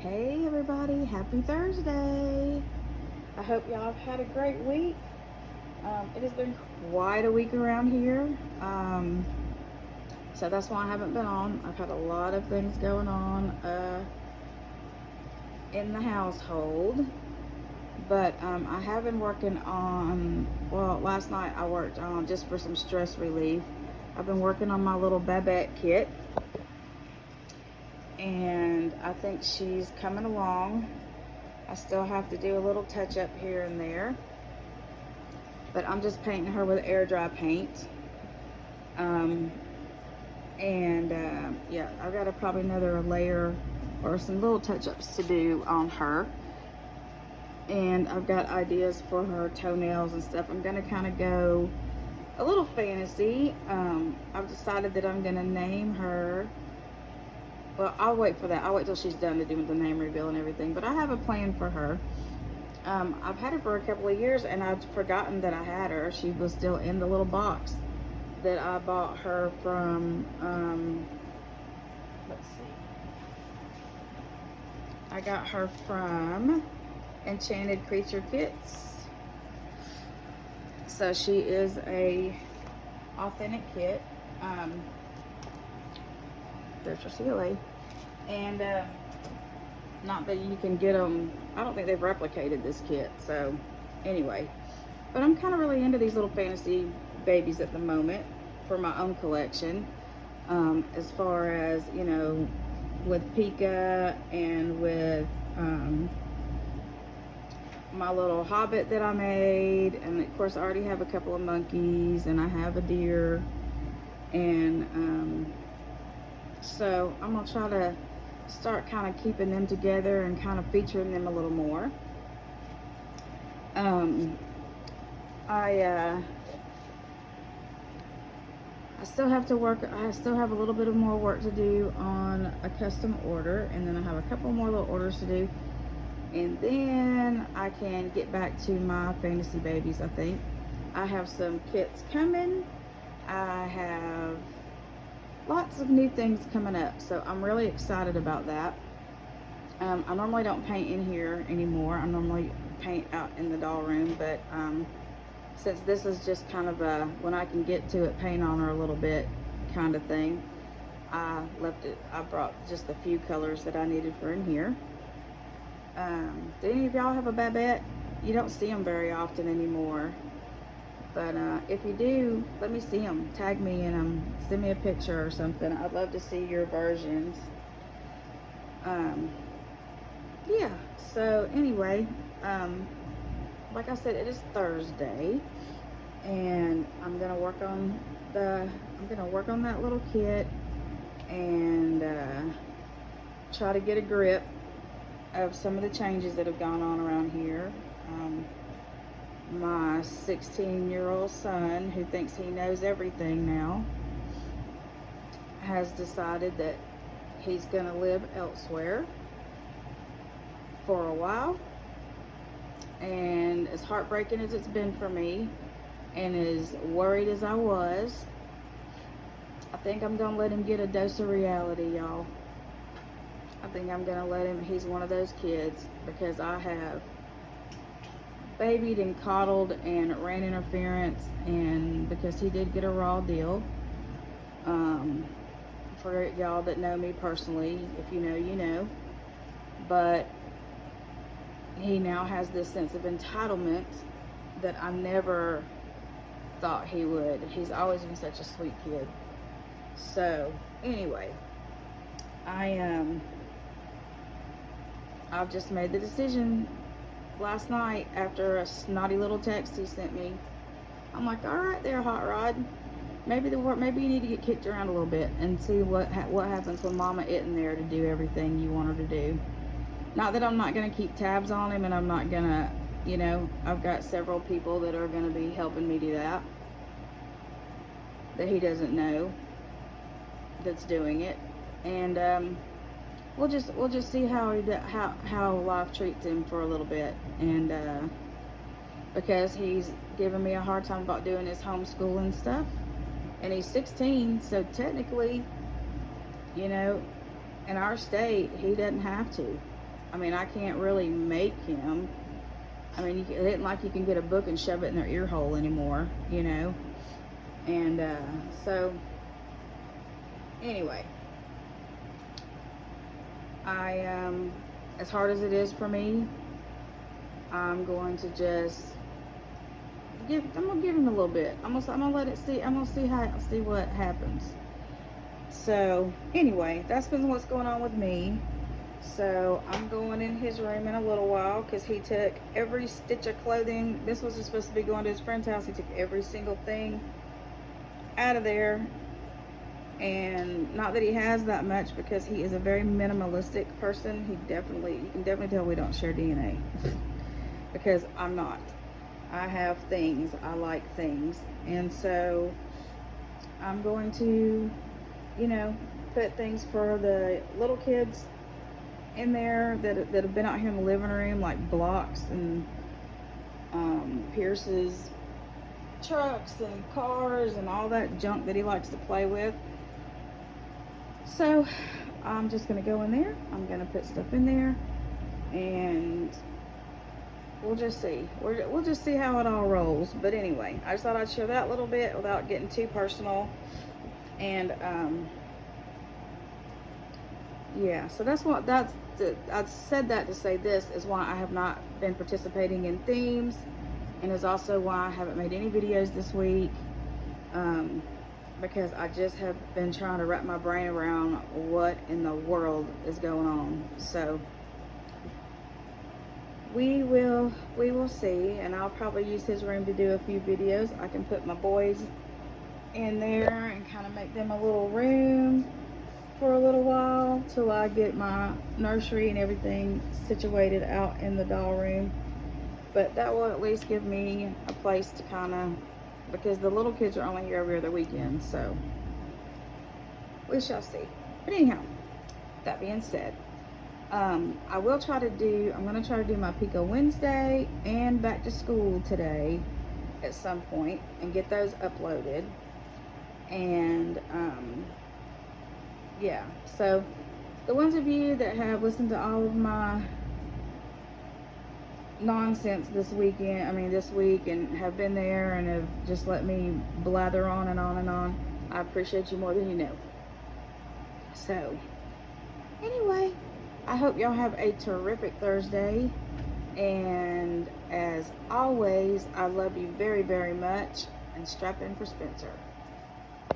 Hey everybody, happy Thursday. I hope y'all have had a great week. It has been quite a week around here. So that's why I haven't been on. I've had a lot of things going on in the household. But I have been working on, well, last night I worked on, just for some stress relief, I've been working on my little Babette kit. And I think she's coming along. I still have to do a little touch up here and there, but I'm just painting her with air dry paint. Yeah, I've got probably another layer or some little touch ups to do on her. And I've got ideas for her toenails and stuff. I'm gonna kind of go a little fantasy. I've decided that I'm gonna name her. Well, I'll wait for that. I'll wait till she's done to do the name reveal and everything. But I have a plan for her. I've had her for a couple of years, and I'd forgotten that I had her. She was still in the little box that I bought her from, let's see. I got her from Enchanted Creature Kits. So she is a authentic kit. There's your CLA. And not that you can get them, I don't think they've replicated this kit. So anyway, but I'm kind of really into these little fantasy babies at the moment for my own collection. As far as, you know, with Pika and with my little hobbit that I made. And of course I already have a couple of monkeys, and I have a deer. And so I'm gonna try to start kind of keeping them together and kind of featuring them a little more. I still have to work. I still have a little bit of more work to do on a custom order, and then I have a couple more little orders to do, and then I can get back to my fantasy babies. I think I have some kits coming. I have lots of new things coming up, so I'm really excited about that. I normally don't paint in here anymore. I normally paint out in the doll room, but since this is just kind of a when I can get to it, paint on her a little bit kind of thing, I brought just a few colors that I needed for in here. Do any of y'all have a Babette? You don't see them very often anymore. But if you do, let me see them. Tag me in them. Send me a picture or something. I'd love to see your versions. Yeah. So anyway, like I said, it is Thursday, and I'm gonna work on that little kit and try to get a grip of some of the changes that have gone on around here. My 16-year-old son, who thinks he knows everything now, has decided that he's going to live elsewhere for a while. And as heartbreaking as it's been for me, and as worried as I was, I think I'm going to let him get a dose of reality, y'all. I think I'm going to let him, he's one of those kids, because I have babied and coddled and ran interference, and because he did get a raw deal. For y'all that know me personally, if you know, you know. But he now has this sense of entitlement that I never thought he would. He's always been such a sweet kid. So anyway, I've just made the decision last night after a snotty little text he sent me. I'm like, all right there, Hot Rod. Maybe you need to get kicked around a little bit and see what happens when Mama isn't there to do everything you want her to do. Not that I'm not going to keep tabs on him, and I'm not going to, you know, I've got several people that are going to be helping me do that he doesn't know that's doing it. And we'll just see how life treats him for a little bit. And because he's giving me a hard time about doing his homeschooling stuff, and he's 16, so technically, you know, in our state, he doesn't have to. I mean, I can't really make him. I mean, it isn't like you can get a book and shove it in their ear hole anymore, you know. And so, anyway, as hard as it is for me, I'm going to just I'm gonna give him a little bit. I'm gonna let it see. I'm gonna see what happens. So anyway, that's been what's going on with me. So I'm going in his room in a little while because he took every stitch of clothing. This was supposed to be going to his friend's house. He took every single thing out of there. And not that he has that much, because he is a very minimalistic person. You can definitely tell we don't share DNA because I'm not. I have things. I like things. And so I'm going to, you know, put things for the little kids in there that have been out here in the living room, like blocks and Pierce's trucks and cars and all that junk that he likes to play with. So I'm just going to go in there. I'm going to put stuff in there, and we'll just see. We'll just see how it all rolls. But anyway, I just thought I'd share that little bit without getting too personal. And yeah, so I said that to say this is why I have not been participating in themes, and is also why I haven't made any videos this week, because I just have been trying to wrap my brain around what in the world is going on. So we will see, and I'll probably use his room to do a few videos. I can put my boys in there and kind of make them a little room for a little while till I get my nursery and everything situated out in the doll room. But that will at least give me a place to kind of, because the little kids are only here every other weekend, so we shall see. But anyhow, that being said, I'm going to try to do my Pico Wednesday and back to school today at some point and get those uploaded. And yeah, so the ones of you that have listened to all of my nonsense this week, and have been there and have just let me blather on and on and on, I appreciate you more than you know. So anyway, I hope y'all have a terrific Thursday, and as always, I love you very, very much, and strap in for Spencer.